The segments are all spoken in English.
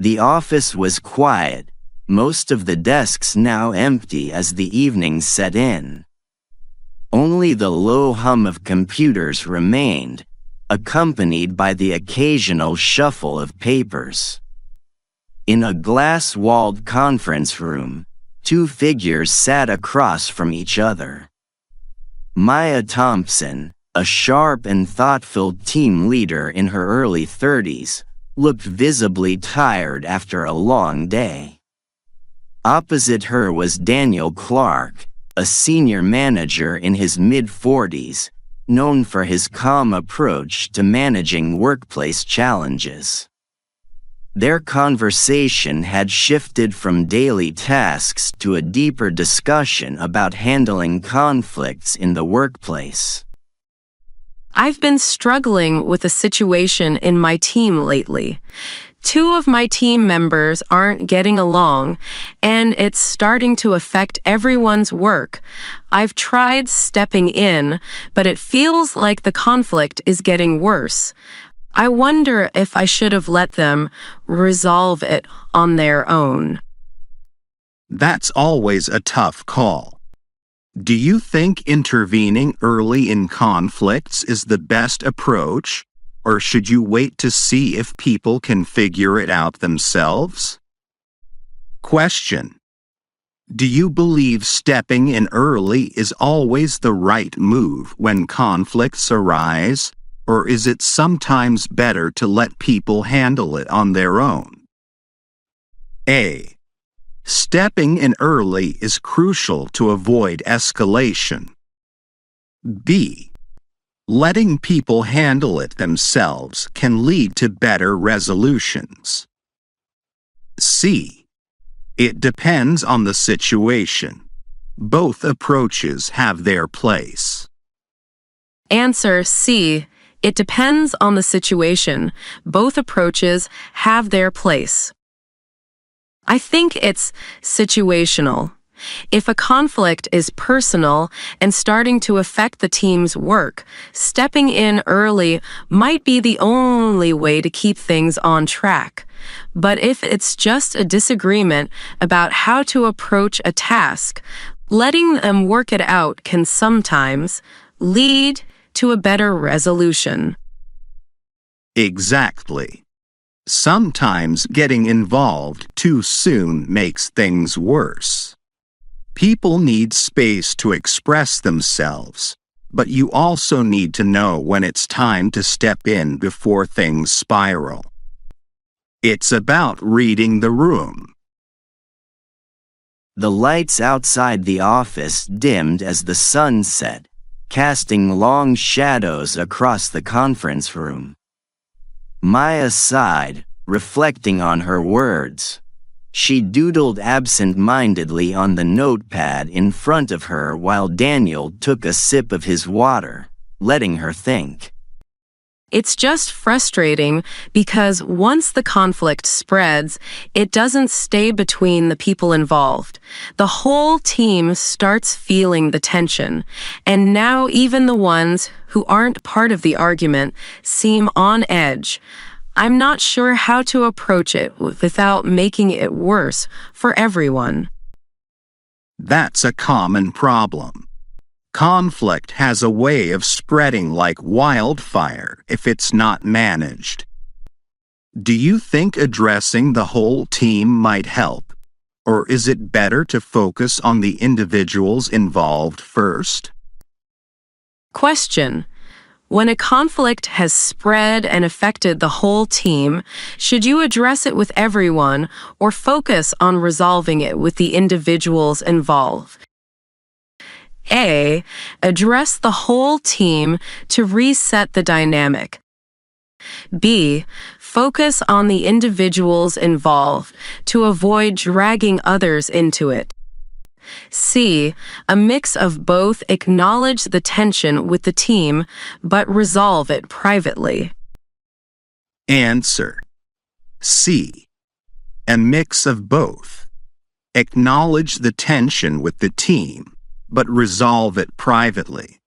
The office was quiet, most of the desks now empty as the evening set in. Only the low hum of computers remained, accompanied by the occasional shuffle of papers. In a glass-walled conference room, two figures sat across from each other. Maya Thompson, a sharp and thought-filled team leader in her early 30s, looked visibly tired after a long day. Opposite her was Daniel Clark, a senior manager in his mid-40s, known for his calm approach to managing workplace challenges. Their conversation had shifted from daily tasks to a deeper discussion about handling conflicts in the workplace. I've been struggling with a situation in my team lately. Two of my team members aren't getting along, and it's starting to affect everyone's work. I've tried stepping in, but it feels like the conflict is getting worse. I wonder if I should have let them resolve it on their own. That's always a tough call. Do you think intervening early in conflicts is the best approach, or should you wait to see if people can figure it out themselves? Question: do you believe stepping in early is always the right move when conflicts arise, or is it sometimes better to let people handle it on their own? A. Stepping in early is crucial to avoid escalation. B. Letting people handle it themselves can lead to better resolutions. C. It depends on the situation. Both approaches have their place. Answer C. It depends on the situation. Both approaches have their place. I think it's situational. If a conflict is personal and starting to affect the team's work, stepping in early might be the only way to keep things on track. But if it's just a disagreement about how to approach a task, letting them work it out can sometimes lead to a better resolution. Exactly. Sometimes getting involved too soon makes things worse. People need space to express themselves, but you also need to know when it's time to step in before things spiral. It's about reading the room. The lights outside the office dimmed as the sun set, casting long shadows across the conference room. Maya sighed, reflecting on her words. She doodled absent-mindedly on the notepad in front of her while Daniel took a sip of his water, letting her think. It's just frustrating because once the conflict spreads, it doesn't stay between the people involved. The whole team starts feeling the tension, and now even the ones who aren't part of the argument seem on edge. I'm not sure how to approach it without making it worse for everyone. That's a common problem. Conflict has a way of spreading like wildfire if it's not managed. Do you think addressing the whole team might help, or is it better to focus on the individuals involved first? Question: when a conflict has spread and affected the whole team, should you address it with everyone or focus on resolving it with the individuals involved? A. Address the whole team to reset the dynamic. B. Focus on the individuals involved to avoid dragging others into it. C. A mix of both. Acknowledge the tension with the team, but resolve it privately. Answer: C. A mix of both. Acknowledge the tension with the team, but resolve it privately.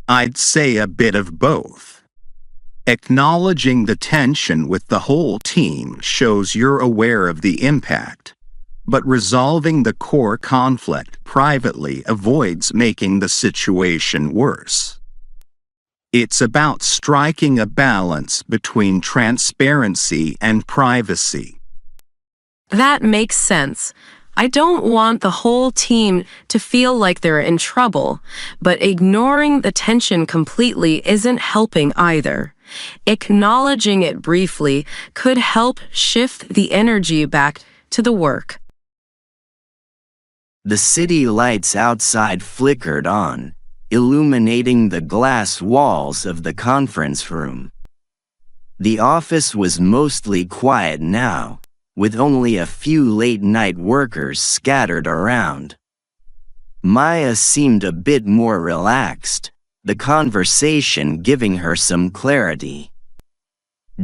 I'd say a bit of both. Acknowledging the tension with the whole team shows you're aware of the impact, but resolving the core conflict privately avoids making the situation worse. It's about striking a balance between transparency and privacy. That makes sense. I don't want the whole team to feel like they're in trouble, but ignoring the tension completely isn't helping either. Acknowledging it briefly could help shift the energy back to the work. The city lights outside flickered on, illuminating the glass walls of the conference room. The office was mostly quiet now, with only a few late-night workers scattered around. Maya seemed a bit more relaxed, the conversation giving her some clarity.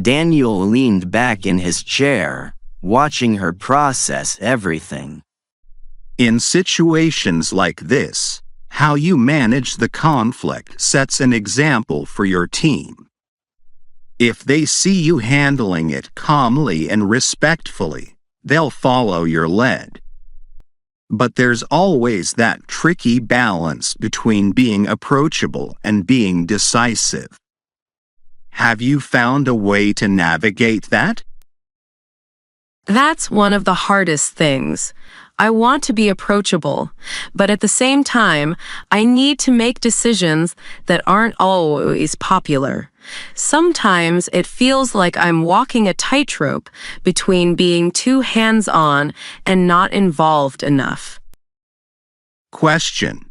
Daniel leaned back in his chair, watching her process everything. In situations like this, how you manage the conflict sets an example for your team. If they see you handling it calmly and respectfully, they'll follow your lead. But there's always that tricky balance between being approachable and being decisive. Have you found a way to navigate that? That's one of the hardest things. I want to be approachable, but at the same time, I need to make decisions that aren't always popular. Sometimes it feels like I'm walking a tightrope between being too hands-on and not involved enough. Question: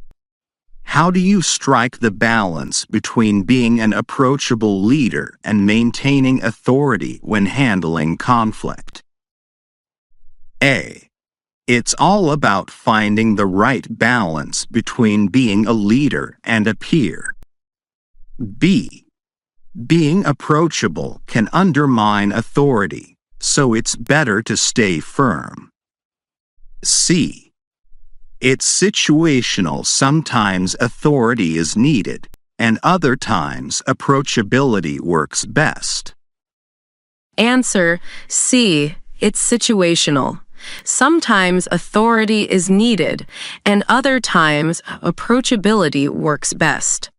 how do you strike the balance between being an approachable leader and maintaining authority when handling conflict? A. It's all about finding the right balance between being a leader and a peer. B. Being approachable can undermine authority, so it's better to stay firm. C. It's situational. Sometimes authority is needed, and other times approachability works best. Answer C. It's situational. Sometimes authority is needed, and other times approachability works best.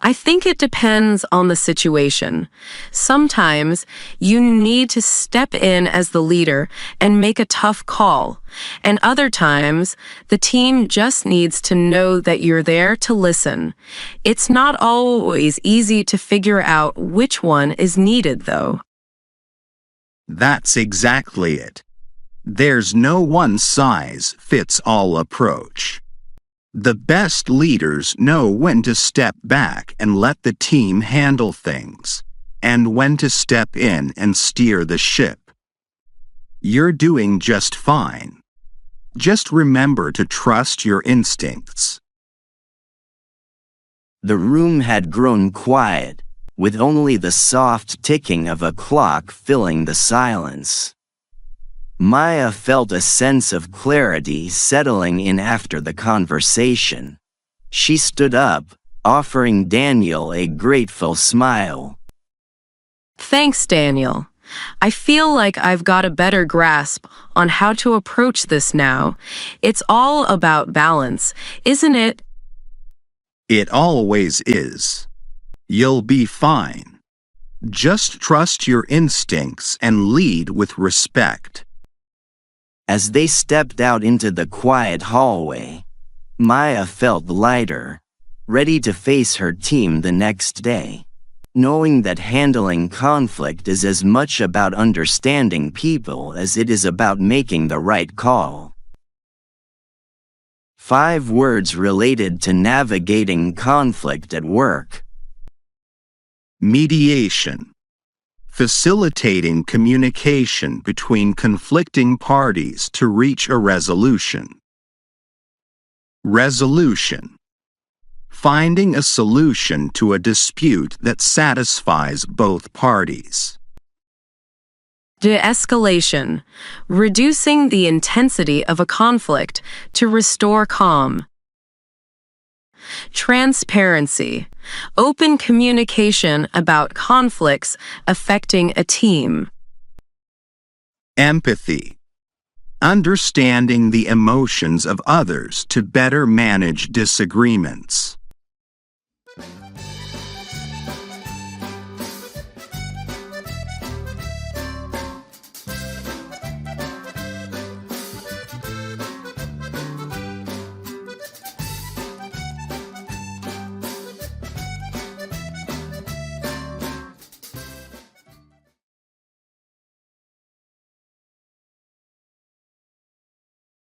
I think it depends on the situation. Sometimes you need to step in as the leader and make a tough call, and other times the team just needs to know that you're there to listen. It's not always easy to figure out which one is needed, though. That's exactly it. There's no one-size-fits-all approach. The best leaders know when to step back and let the team handle things, and when to step in and steer the ship. You're doing just fine. Just remember to trust your instincts. The room had grown quiet, with only the soft ticking of a clock filling the silence. Maya felt a sense of clarity settling in after the conversation. She stood up, offering Daniel a grateful smile. Thanks, Daniel. I feel like I've got a better grasp on how to approach this now. It's all about balance, isn't it? It always is. You'll be fine. Just trust your instincts and lead with respect. As they stepped out into the quiet hallway, Maya felt lighter, ready to face her team the next day, knowing that handling conflict is as much about understanding people as it is about making the right call. 5 words related to navigating conflict at work. Mediation. Facilitating communication between conflicting parties to reach a resolution. Resolution. Finding a solution to a dispute that satisfies both parties. De-escalation. Reducing the intensity of a conflict to restore calm. Transparency. Open communication about conflicts affecting a team. Empathy. Understanding the emotions of others to better manage disagreements.